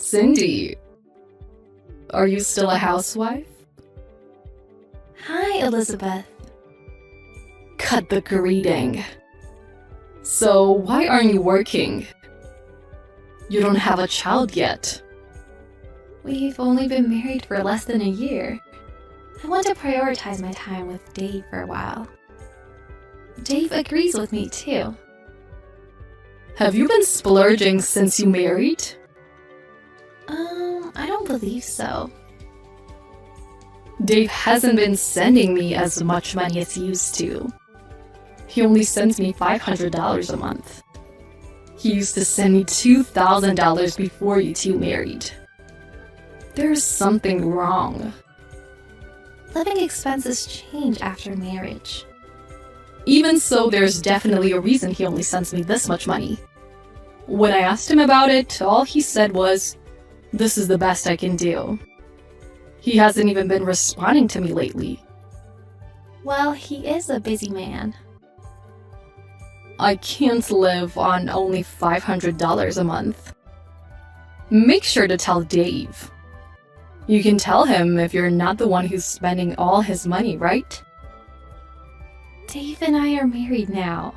Cindy, are you still a housewife? Hi, Elizabeth. Cut the greeting. So, why aren't you working? You don't have a child yet. We've only been married for less than a year. I want to prioritize my time with Dave for a while. Dave agrees with me too. Have you been splurging since you married? I don't believe so. Dave hasn't been sending me as much money as he used to. He only sends me $500 a month. He used to send me $2,000 before you two married. There's something wrong. Living expenses change after marriage. Even so, there's definitely a reason he only sends me this much money. When I asked him about it, all he said was, "This is the best I can do." He hasn't even been responding to me lately. Well, he is a busy man. I can't live on only $500 a month. Make sure to tell Dave. You can tell him if you're not the one who's spending all his money, right? Dave and I are married now.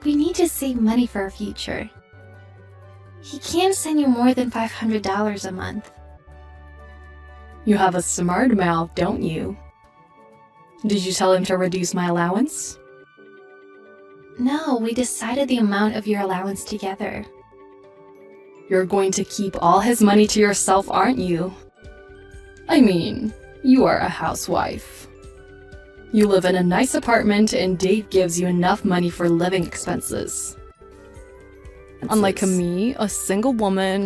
We need to save money for our future. He can't send you more than $500 a month. You have a smart mouth, don't you? Did you tell him to reduce my allowance? No, we decided the amount of your allowance together. You're going to keep all his money to yourself, aren't you? I mean, you are a housewife. You live in a nice apartment and Dave gives you enough money for living expenses. Unlike me, a single woman,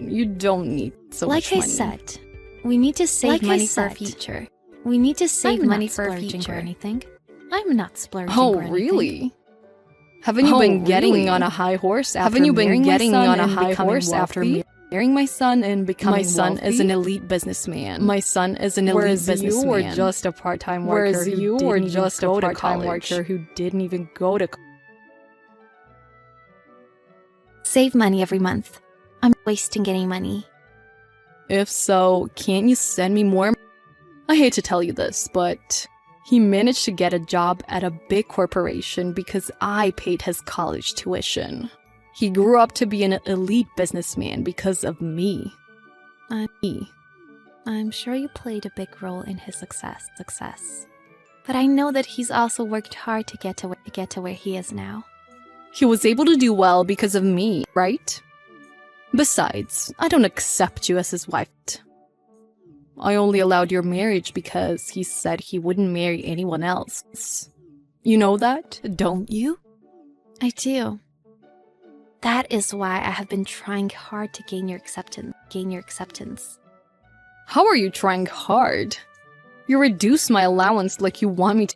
you don't need so much Like I money. said, we need to save money for our future. We need to save money for our future. Or anything. I'm not splurging. Oh, or anything. really? Haven't you been getting on a high horse after marrying my son and becoming wealthy? My son is an elite businessman. Whereas you were just a part-time worker who didn't even go to college. Save money every month. I'm wasting any money. If so, can't you send me more? I hate to tell you this, but he managed to get a job at a big corporation because I paid his college tuition. He grew up to be an elite businessman because of me. I'm sure you played a big role in his success. But I know that he's also worked hard to get to where he is now. He was able to do well because of me, right? Besides, I don't accept you as his wife. I only allowed your marriage because he said he wouldn't marry anyone else. You know that, don't you? I do. That is why I have been trying hard to gain your acceptance. How are you trying hard? You reduce my allowance like you want me to.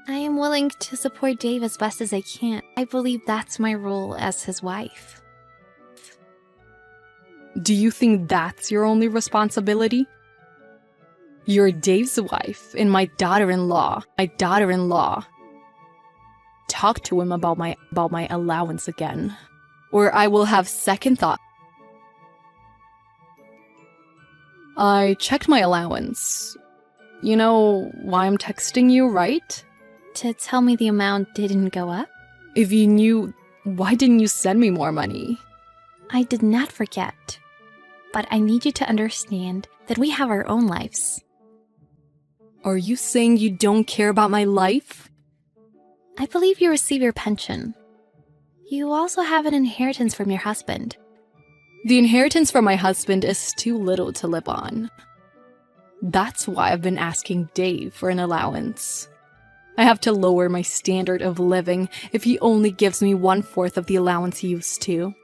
I am willing to support Dave as best as I can. I believe that's my role as his wife. Do you think that's your only responsibility? You're Dave's wife and my daughter-in-law. Talk to him about my allowance again, or I will have second thought. I checked my allowance. You know why I'm texting you, right? To tell me the amount didn't go up? If you knew, why didn't you send me more money? I did not forget. But I need you to understand that we have our own lives. Are you saying you don't care about my life? I believe you receive your pension. You also have an inheritance from your husband. The inheritance from my husband is too little to live on. That's why I've been asking Dave for an allowance. I have to lower my standard of living if he only gives me 1/4 of the allowance he used to.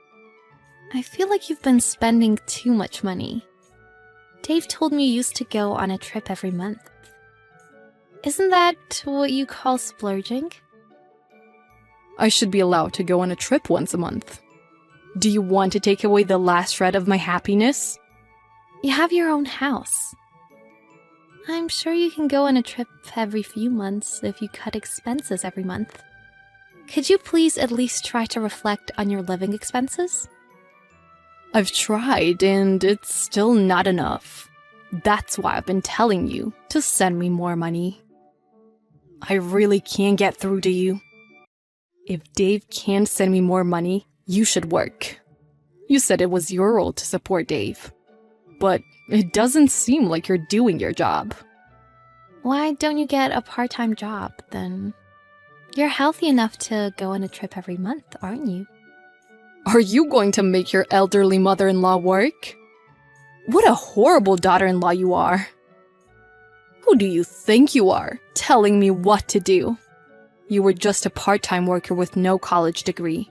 I feel like you've been spending too much money. Dave told me you used to go on a trip every month. Isn't that what you call splurging? I should be allowed to go on a trip once a month. Do you want to take away the last shred of my happiness? You have your own house. I'm sure you can go on a trip every few months if you cut expenses every month. Could you please at least try to reflect on your living expenses? I've tried, and it's still not enough. That's why I've been telling you to send me more money. I really can't get through to you. If Dave can't send me more money, you should work. You said it was your role to support Dave. But it doesn't seem like you're doing your job. Why don't you get a part-time job, then? You're healthy enough to go on a trip every month, aren't you? Are you going to make your elderly mother-in-law work? What a horrible daughter-in-law you are. Who do you think you are, telling me what to do? You were just a part-time worker with no college degree.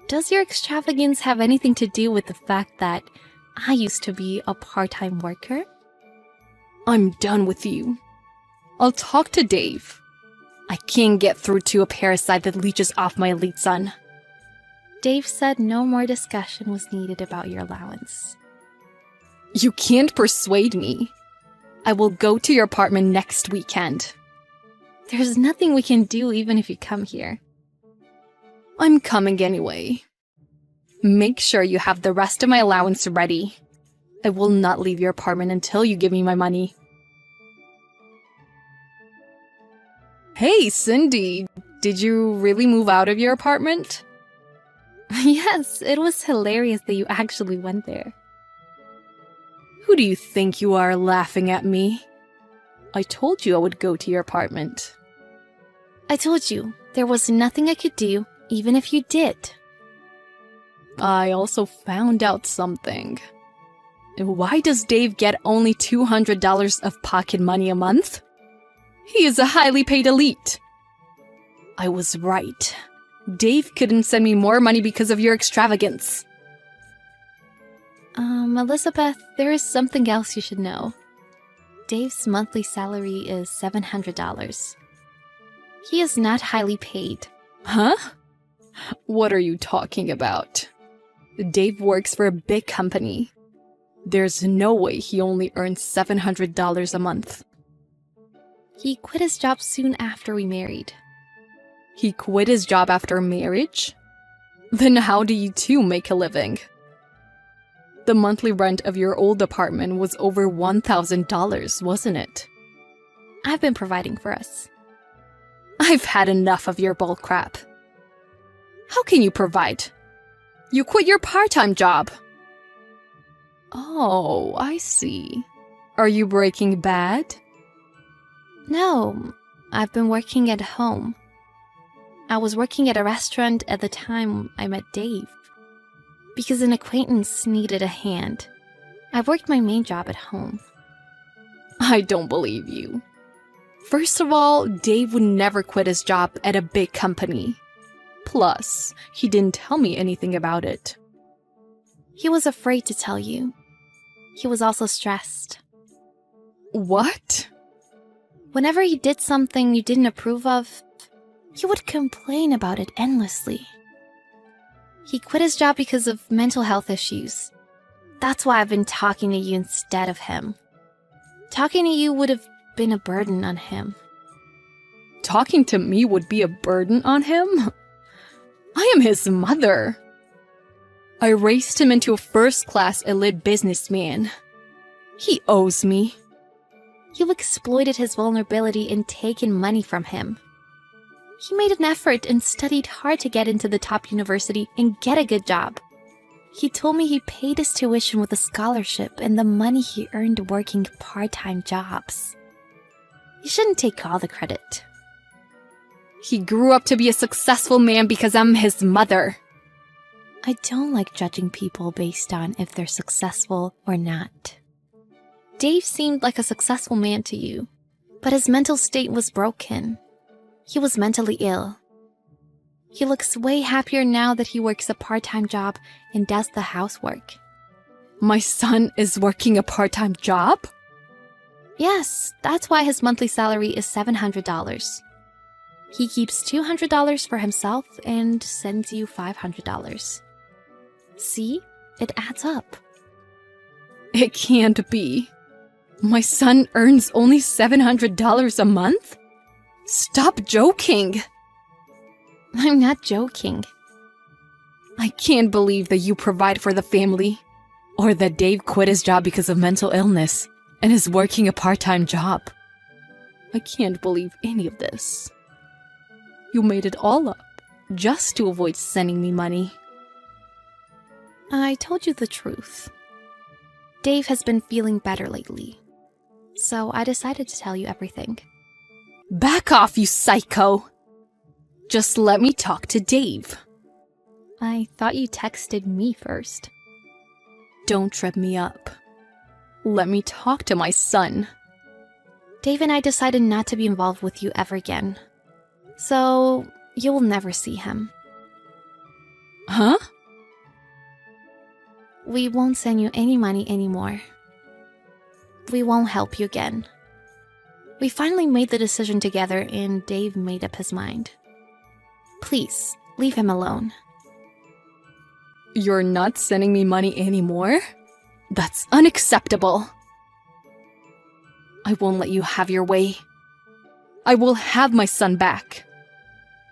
Does your extravagance have anything to do with the fact that I used to be a part-time worker? I'm done with you. I'll talk to Dave. I can't get through to a parasite that leeches off my elite son. Dave said no more discussion was needed about your allowance. You can't persuade me. I will go to your apartment next weekend. There's nothing we can do even if you come here. I'm coming anyway. Make sure you have the rest of my allowance ready. I will not leave your apartment until you give me my money. Hey, Cindy, did you really move out of your apartment? Yes, it was hilarious that you actually went there. Who do you think you are laughing at me? I told you I would go to your apartment. I told you, there was nothing I could do, even if you did. I also found out something. Why does Dave get only $200 of pocket money a month? He is a highly paid elite. I was right. Dave couldn't send me more money because of your extravagance. Elizabeth, there is something else you should know. Dave's monthly salary is $700. He is not highly paid. Huh? What are you talking about? Dave works for a big company. There's no way he only earns $700 a month. He quit his job soon after we married. He quit his job after marriage? Then how do you two make a living? The monthly rent of your old apartment was over $1,000, wasn't it? I've been providing for us. I've had enough of your bull crap. How can you provide? You quit your part-time job. Oh, I see. Are you Breaking Bad? No, I've been working at home. I was working at a restaurant at the time I met Dave. Because an acquaintance needed a hand. I worked my main job at home. I don't believe you. First of all, Dave would never quit his job at a big company. Plus, he didn't tell me anything about it. He was afraid to tell you. He was also stressed. What? Whenever he did something you didn't approve of, he would complain about it endlessly. He quit his job because of mental health issues. That's why I've been talking to you instead of him. Talking to you would have been a burden on him. Talking to me would be a burden on him? I am his mother. I raised him into a first-class elite businessman. He owes me. You exploited his vulnerability and taken money from him. He made an effort and studied hard to get into the top university and get a good job. He told me he paid his tuition with a scholarship and the money he earned working part-time jobs. You shouldn't take all the credit. He grew up to be a successful man because I'm his mother. I don't like judging people based on if they're successful or not. Dave seemed like a successful man to you, but his mental state was broken. He was mentally ill. He looks way happier now that he works a part-time job and does the housework. My son is working a part-time job? Yes, that's why his monthly salary is $700. He keeps $200 for himself and sends you $500. See? It adds up. It can't be. My son earns only $700 a month? Stop joking! I'm not joking. I can't believe that you provide for the family, or that Dave quit his job because of mental illness and is working a part-time job. I can't believe any of this. You made it all up just to avoid sending me money. I told you the truth. Dave has been feeling better lately, so I decided to tell you everything. Back off, you psycho! Just let me talk to Dave. I thought you texted me first. Don't trip me up. Let me talk to my son. Dave and I decided not to be involved with you ever again. So, you will never see him. Huh? We won't send you any money anymore. We won't help you again. We finally made the decision together and Dave made up his mind. Please, leave him alone. You're not sending me money anymore? That's unacceptable. I won't let you have your way. I will have my son back.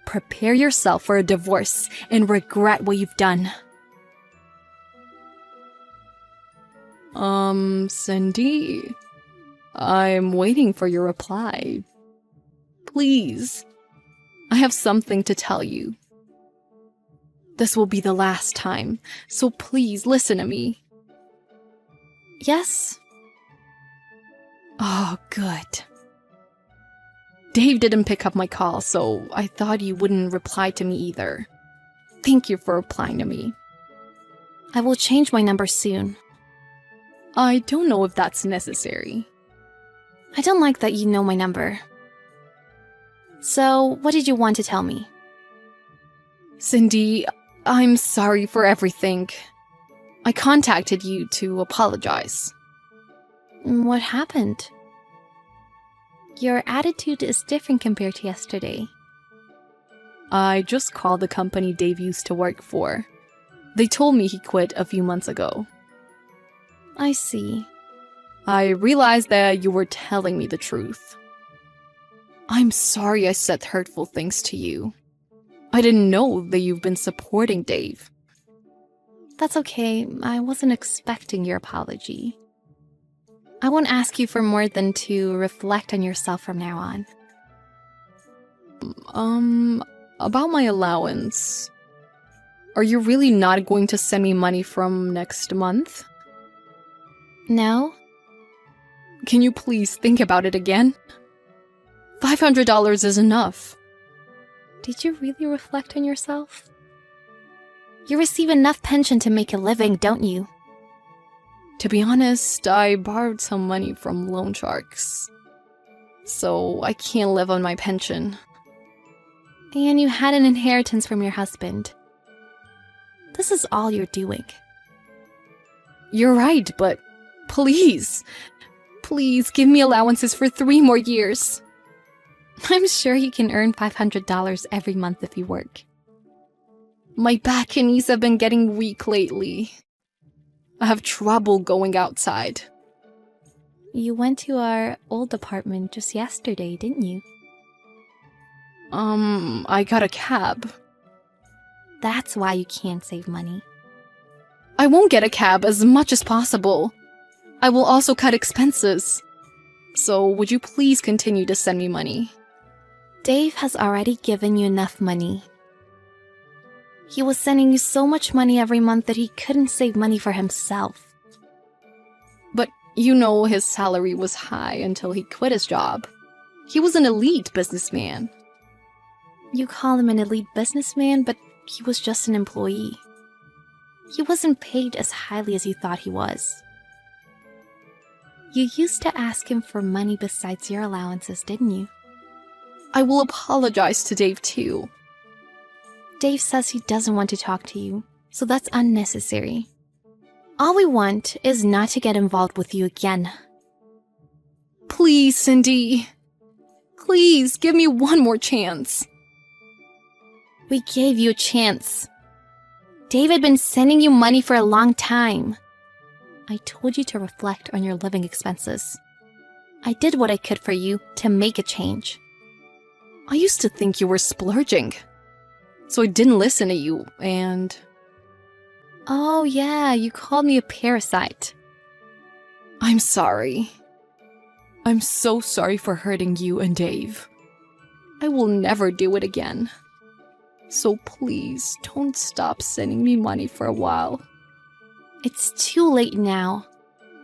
Prepare yourself for a divorce and regret what you've done. Cindy, I'm waiting for your reply. Please, I have something to tell you. This will be the last time, so please listen to me. Yes? Oh, good. Dave didn't pick up my call, so I thought you wouldn't reply to me either. Thank you for replying to me. I will change my number soon. I don't know if that's necessary. I don't like that you know my number. So, what did you want to tell me? Cindy, I'm sorry for everything. I contacted you to apologize. What happened? Your attitude is different compared to yesterday. I just called the company Dave used to work for. They told me he quit a few months ago. I see. I realized that you were telling me the truth. I'm sorry I said hurtful things to you. I didn't know that you've been supporting Dave. That's okay. I wasn't expecting your apology. I won't ask you for more than to reflect on yourself from now on. About my allowance. Are you really not going to send me money from next month? No? Can you please think about it again? $500 is enough. Did you really reflect on yourself? You receive enough pension to make a living, don't you? To be honest, I borrowed some money from loan sharks. So I can't live on my pension. And you had an inheritance from your husband. This is all you're doing. You're right, but please give me allowances for 3 more years. I'm sure you can earn $500 every month if you work. My back and knees have been getting weak lately. I have trouble going outside. You went to our old apartment just yesterday, didn't you? I got a cab. That's why you can't save money. I won't get a cab as much as possible. I will also cut expenses. So would you please continue to send me money? Dave has already given you enough money. He was sending you so much money every month that he couldn't save money for himself. But you know his salary was high until he quit his job. He was an elite businessman. You call him an elite businessman, but he was just an employee. He wasn't paid as highly as you thought he was. You used to ask him for money besides your allowances, didn't you? I will apologize to Dave too. Dave says he doesn't want to talk to you, so that's unnecessary. All we want is not to get involved with you again. Please, Cindy. Please, give me one more chance. We gave you a chance. Dave had been sending you money for a long time. I told you to reflect on your living expenses. I did what I could for you to make a change. I used to think you were splurging. So I didn't listen to you, and Oh yeah, you called me a parasite. I'm sorry. I'm so sorry for hurting you and Dave. I will never do it again. So please, don't stop sending me money for a while. It's too late now.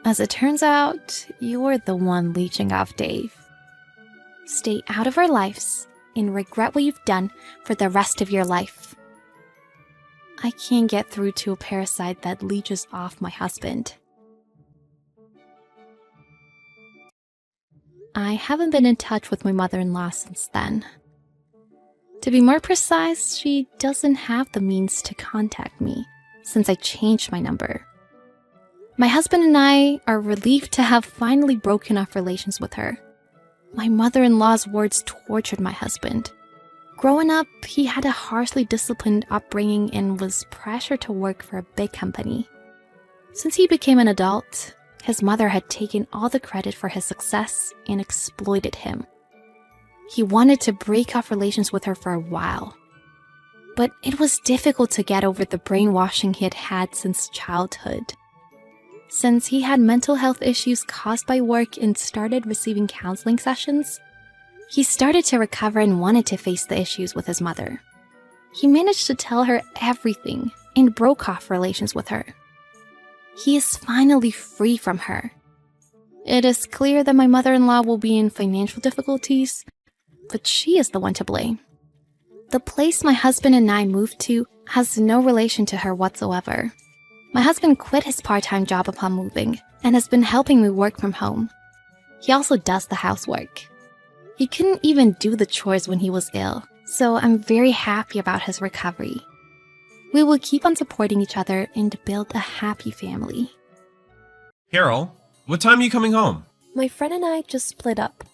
As it turns out, you're the one leeching off Dave. Stay out of our lives and regret what you've done for the rest of your life. I can't get through to a parasite that leeches off my husband. I haven't been in touch with my mother-in-law since then. To be more precise, she doesn't have the means to contact me since I changed my number. My husband and I are relieved to have finally broken off relations with her. My mother-in-law's words tortured my husband. Growing up, he had a harshly disciplined upbringing and was pressured to work for a big company. Since he became an adult, his mother had taken all the credit for his success and exploited him. He wanted to break off relations with her for a while. But it was difficult to get over the brainwashing he had had since childhood. Since he had mental health issues caused by work and started receiving counseling sessions, he started to recover and wanted to face the issues with his mother. He managed to tell her everything and broke off relations with her. He is finally free from her. It is clear that my mother-in-law will be in financial difficulties, but she is the one to blame. The place my husband and I moved to has no relation to her whatsoever. My husband quit his part-time job upon moving and has been helping me work from home. He also does the housework. He couldn't even do the chores when he was ill, so I'm very happy about his recovery. We will keep on supporting each other and build a happy family. Carol, what time are you coming home? My friend and I just split up.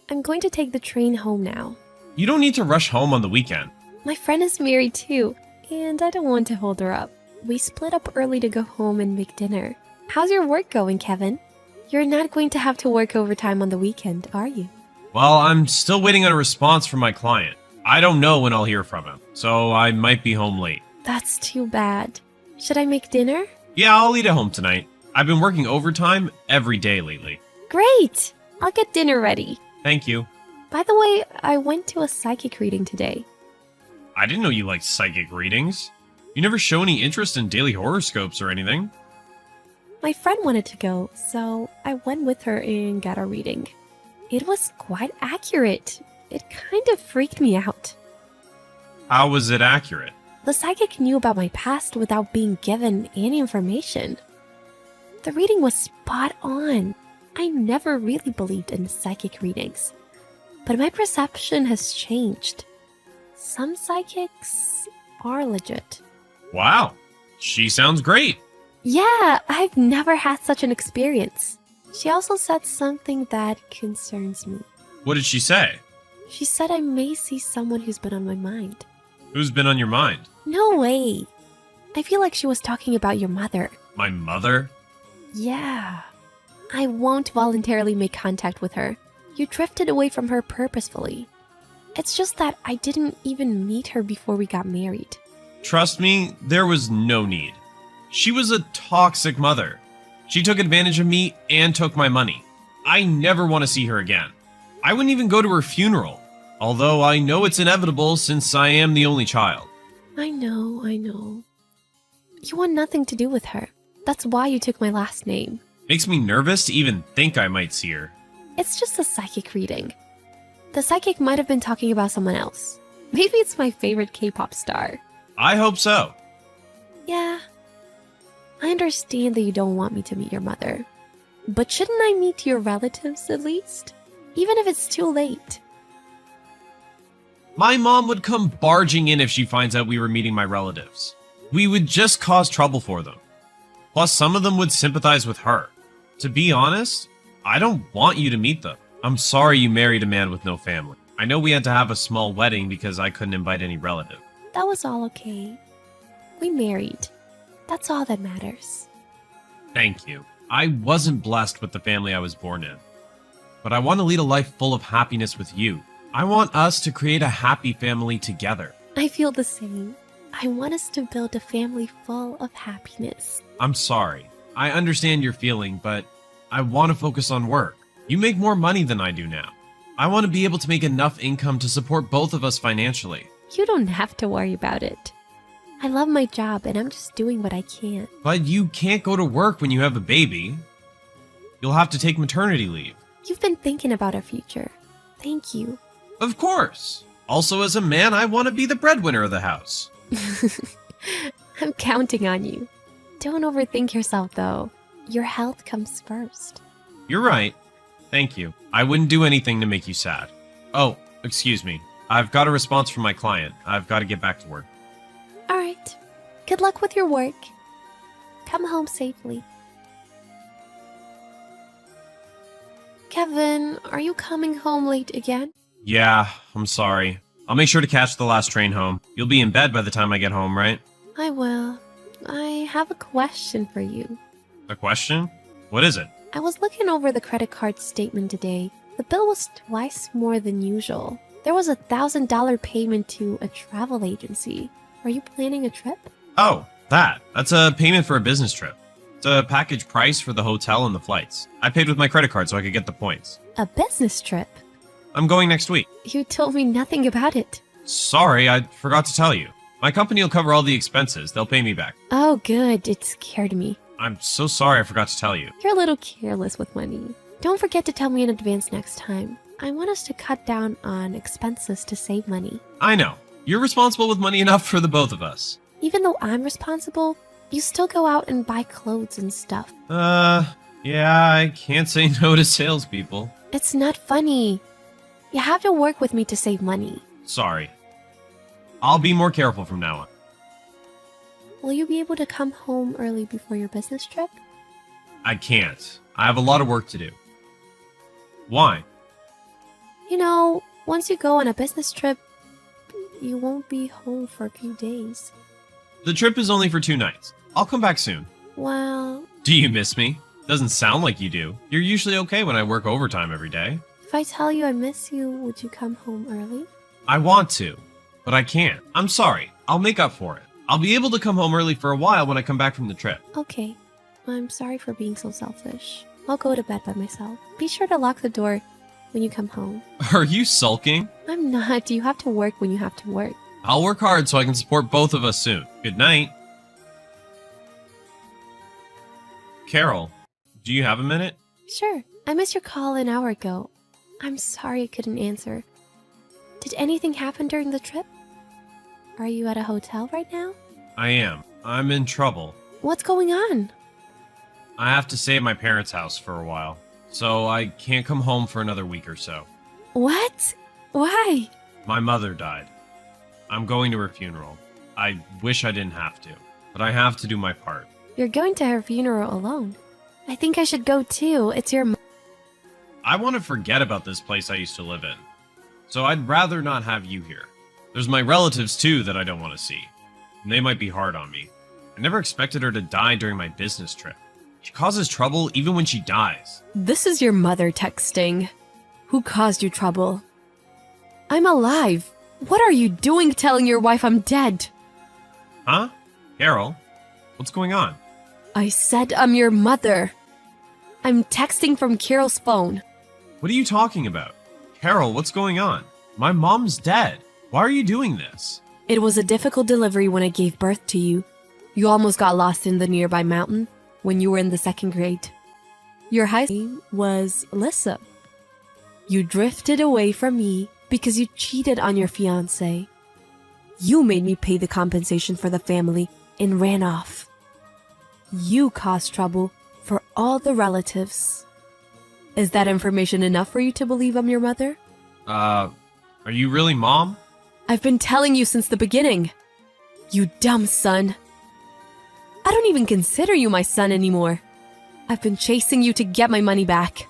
I'm going to take the train home now. You don't need to rush home on the weekend. My friend is married too, and I don't want to hold her up. We split up early to go home and make dinner. How's your work going, Kevin? You're not going to have to work overtime on the weekend, are you? Well, I'm still waiting on a response from my client. I don't know when I'll hear from him, so I might be home late. That's too bad. Should I make dinner? Yeah, I'll eat at home tonight. I've been working overtime every day lately. Great! I'll get dinner ready. Thank you. By the way, I went to a psychic reading today. I didn't know you liked psychic readings. You never show any interest in daily horoscopes or anything. My friend wanted to go, so I went with her and got a reading. It was quite accurate. It kind of freaked me out. How was it accurate? The psychic knew about my past without being given any information. The reading was spot on. I never really believed in psychic readings, but my perception has changed. Some psychics are legit. Wow, she sounds great. Yeah, I've never had such an experience. She also said something that concerns me. What did she say? She said I may see someone who's been on my mind. Who's been on your mind? No way. I feel like she was talking about your mother. My mother? Yeah. I won't voluntarily make contact with her. You drifted away from her purposefully. It's just that I didn't even meet her before we got married. Trust me, there was no need. She was a toxic mother. She took advantage of me and took my money. I never want to see her again. I wouldn't even go to her funeral, although I know it's inevitable since I am the only child. I know. You want nothing to do with her. That's why you took my last name. Makes me nervous to even think I might see her. It's just a psychic reading. The psychic might have been talking about someone else. Maybe it's my favorite K-pop star. I hope so. Yeah. I understand that you don't want me to meet your mother. But shouldn't I meet your relatives at least? Even if it's too late. My mom would come barging in if she finds out we were meeting my relatives. We would just cause trouble for them. Plus, some of them would sympathize with her. To be honest, I don't want you to meet them. I'm sorry you married a man with no family. I know we had to have a small wedding because I couldn't invite any relative. That was all okay. We married. That's all that matters. Thank you. I wasn't blessed with the family I was born in. But I want to lead a life full of happiness with you. I want us to create a happy family together. I feel the same. I want us to build a family full of happiness. I'm sorry. I understand your feeling, but I want to focus on work. You make more money than I do now. I want to be able to make enough income to support both of us financially. You don't have to worry about it. I love my job and I'm just doing what I can. But you can't go to work when you have a baby. You'll have to take maternity leave. You've been thinking about our future. Thank you. Of course. Also, as a man, I want to be the breadwinner of the house. I'm counting on you. Don't overthink yourself, though. Your health comes first. You're right. Thank you. I wouldn't do anything to make you sad. Oh, excuse me. I've got a response from my client. I've got to get back to work. All right. Good luck with your work. Come home safely. Kevin, are you coming home late again? Yeah, I'm sorry. I'll make sure to catch the last train home. You'll be in bed by the time I get home, right? I will. I have a question for you. A question? What is it? I was looking over the credit card statement today. The bill was twice more than usual. There was a $1,000 payment to a travel agency. Are you planning a trip? Oh, that's a payment for a business trip. It's a package price for the hotel and the flights. I paid with my credit card so I could get the points. A business trip? I'm going next week. You told me nothing about it. Sorry, I forgot to tell you. My company will cover all the expenses. They'll pay me back. Oh, good. It scared me. I'm so sorry I forgot to tell you. You're a little careless with money. Don't forget to tell me in advance next time. I want us to cut down on expenses to save money. I know. You're responsible with money enough for the both of us. Even though I'm responsible, you still go out and buy clothes and stuff. Yeah, I can't say no to salespeople. It's not funny. You have to work with me to save money. Sorry. I'll be more careful from now on. Will you be able to come home early before your business trip? I can't. I have a lot of work to do. Why? You know, once you go on a business trip, you won't be home for a few days. The trip is only for 2 nights. I'll come back soon. Well, Do you miss me? Doesn't sound like you do. You're usually okay when I work overtime every day. if I tell you I miss you, would you come home early? I want to, but I can't. I'm sorry. I'll make up for it. I'll be able to come home early for a while when I come back from the trip. Okay. I'm sorry for being so selfish. I'll go to bed by myself. Be sure to lock the door when you come home. Are you sulking? I'm not. You have to work when you have to work. I'll work hard so I can support both of us soon. Good night. Carol, do you have a minute? Sure. I missed your call an hour ago. I'm sorry I couldn't answer. Did anything happen during the trip? Are you at a hotel right now? I am. I'm in trouble. What's going on? I have to stay at my parents' house for a while, so I can't come home for another week or so. What? Why? My mother died. I'm going to her funeral. I wish I didn't have to, but I have to do my part. You're going to her funeral alone. I think I should go too. It's your I want to forget about this place I used to live in, so I'd rather not have you here. There's my relatives too that I don't want to see, and they might be hard on me. I never expected her to die during my business trip. She causes trouble even when she dies. This is your mother texting. Who caused you trouble? I'm alive. What are you doing telling your wife I'm dead? Huh? Carol? What's going on? I said I'm your mother. I'm texting from Carol's phone. What are you talking about? Carol, what's going on? My mom's dead. Why are you doing this? It was a difficult delivery when I gave birth to you. You almost got lost in the nearby mountain when you were in the 2nd grade. Your high school name was Alyssa. You drifted away from me because you cheated on your fiancé. You made me pay the compensation for the family and ran off. You caused trouble for all the relatives. Is that information enough for you to believe I'm your mother? Are you really mom? I've been telling you since the beginning. You dumb son. I don't even consider you my son anymore. I've been chasing you to get my money back.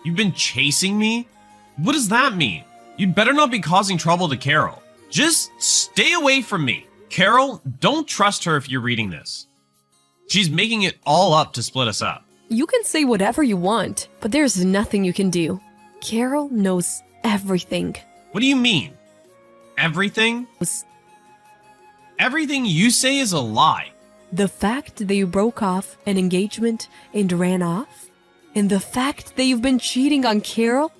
You've been chasing me? What does that mean? You'd better not be causing trouble to Carol. Just stay away from me. Carol, don't trust her if you're reading this. She's making it all up to split us up. You can say whatever you want, but there's nothing you can do. Carol knows everything. What do you mean? Everything? Everything you say is a lie. The fact that you broke off an engagement and ran off, and the fact that you've been cheating on Carol,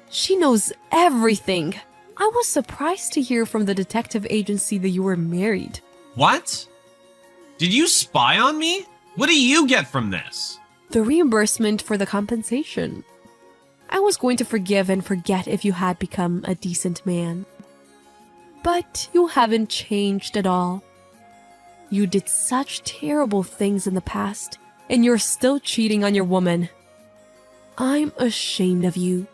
she knows everything. I was surprised to hear from the detective agency that you were married. What? Did you spy on me? What do you get from this? The reimbursement for the compensation. I was going to forgive and forget if you had become a decent man. But you haven't changed at all. You did such terrible things in the past, and you're still cheating on your woman. I'm ashamed of you.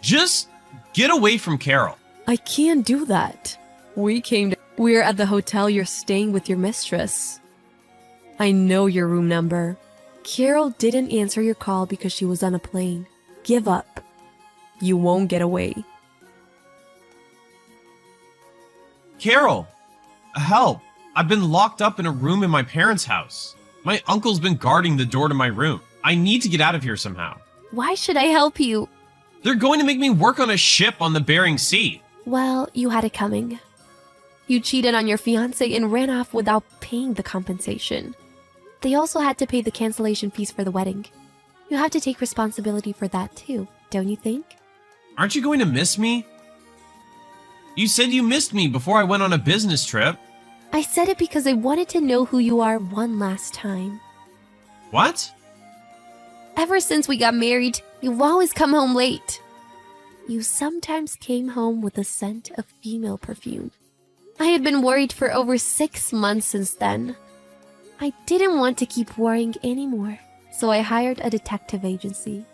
Just get away from Carol. I can't do that. We're at the hotel you're staying with your mistress. I know your room number. Carol didn't answer your call because she was on a plane. Give up. You won't get away. Carol, help. I've been locked up in a room in my parents' house. My uncle's been guarding the door to my room. I need to get out of here somehow. Why should I help you? They're going to make me work on a ship on the Bering Sea. Well, you had it coming. You cheated on your fiancé and ran off without paying the compensation. They also had to pay the cancellation fees for the wedding. You have to take responsibility for that too, don't you think? Aren't you going to miss me? You said you missed me before I went on a business trip. I said it because I wanted to know who you are one last time. What? Ever since we got married, you've always come home late. You sometimes came home with a scent of female perfume. I had been worried for over 6 months since then. I didn't want to keep worrying anymore, so I hired a detective agency.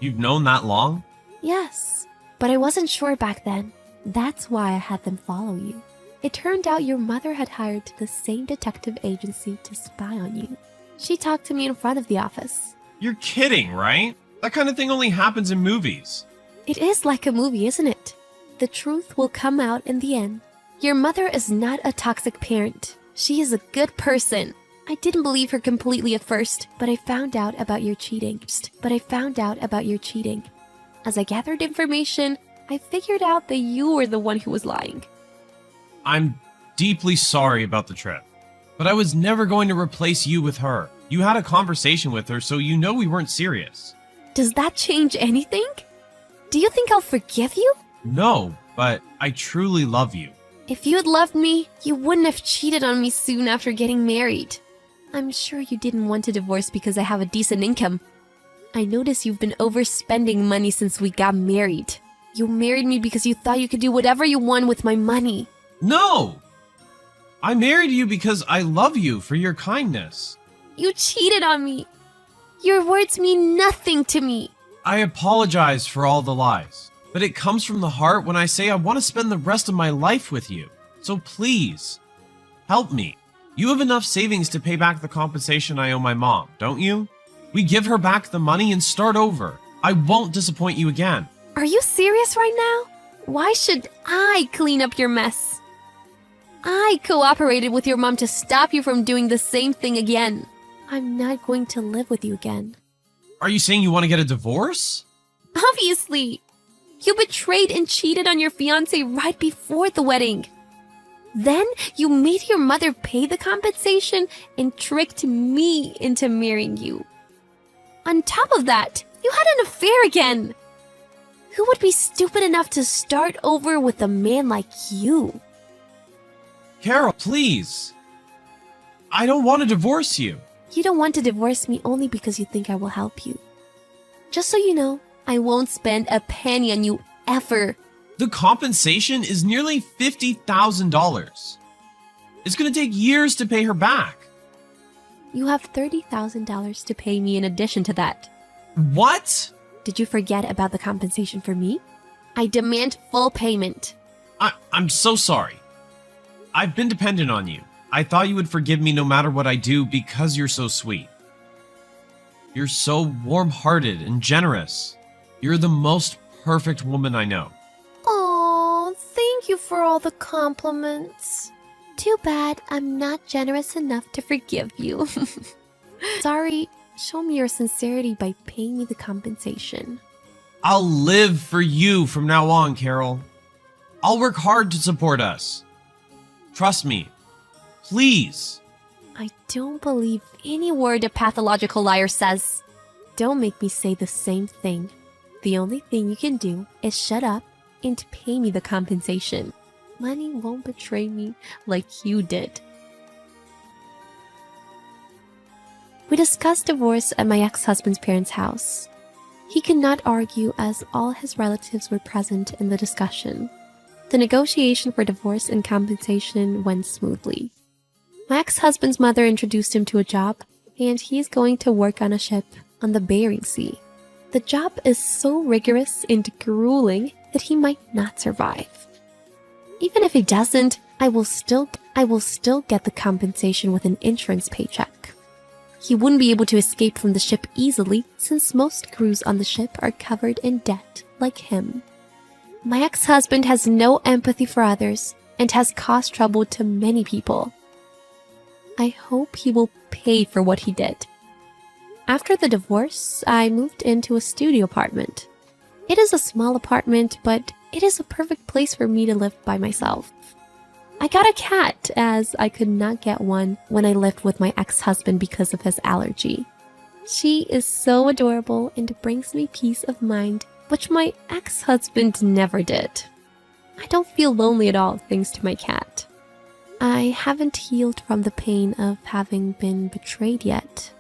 You've known that long? Yes, but I wasn't sure back then. That's why I had them follow you. It turned out your mother had hired the same detective agency to spy on you. She talked to me in front of the office. You're kidding, right? That kind of thing only happens in movies. It is like a movie, isn't it? The truth will come out in the end. Your mother is not a toxic parent. She is a good person. I didn't believe her completely at first, but I found out about your cheating. As I gathered information, I figured out that you were the one who was lying. I'm deeply sorry about the trip, but I was never going to replace you with her. You had a conversation with her, so you know we weren't serious. Does that change anything? Do you think I'll forgive you? No, but I truly love you. If you had loved me, you wouldn't have cheated on me soon after getting married. I'm sure you didn't want a divorce because I have a decent income. I notice you've been overspending money since we got married. You married me because you thought you could do whatever you want with my money. No! I married you because I love you for your kindness. You cheated on me. Your words mean nothing to me. I apologize for all the lies, but it comes from the heart when I say I want to spend the rest of my life with you. So please, help me. You have enough savings to pay back the compensation I owe my mom, don't you? We give her back the money and start over. I won't disappoint you again. Are you serious right now? Why should I clean up your mess? I cooperated with your mom to stop you from doing the same thing again. I'm not going to live with you again. Are you saying you want to get a divorce? Obviously. You betrayed and cheated on your fiancé right before the wedding. Then you made your mother pay the compensation and tricked me into marrying you. On top of that, you had an affair again. Who would be stupid enough to start over with a man like you? Carol, please. I don't want to divorce you. You don't want to divorce me only because you think I will help you. Just so you know, I won't spend a penny on you ever. The compensation is nearly $50,000. It's going to take years to pay her back. You have $30,000 to pay me in addition to that. What? Did you forget about the compensation for me? I demand full payment. I'm so sorry. I've been dependent on you. I thought you would forgive me no matter what I do because you're so sweet. You're so warm-hearted and generous. You're the most perfect woman I know. Oh, thank you for all the compliments. Too bad I'm not generous enough to forgive you. Sorry, show me your sincerity by paying me the compensation. I'll live for you from now on, Carol. I'll work hard to support us. Trust me, Please. I don't believe any word a pathological liar says. Don't make me say the same thing. The only thing you can do is shut up and pay me the compensation. Money won't betray me like you did. We discussed divorce at my ex-husband's parents' house. He could not argue as all his relatives were present in the discussion. The negotiation for divorce and compensation went smoothly. My ex-husband's mother introduced him to a job, and he's going to work on a ship on the Bering Sea. The job is so rigorous and grueling that he might not survive. Even if he doesn't, I will still get the compensation with an insurance paycheck. He wouldn't be able to escape from the ship easily since most crews on the ship are covered in debt like him. My ex-husband has no empathy for others and has caused trouble to many people. I hope he will pay for what he did. After the divorce, I moved into a studio apartment. It is a small apartment, but it is a perfect place for me to live by myself. I got a cat as I could not get one when I lived with my ex-husband because of his allergy. She is so adorable and brings me peace of mind, which my ex-husband never did. I don't feel lonely at all thanks to my cat. I haven't healed from the pain of having been betrayed yet.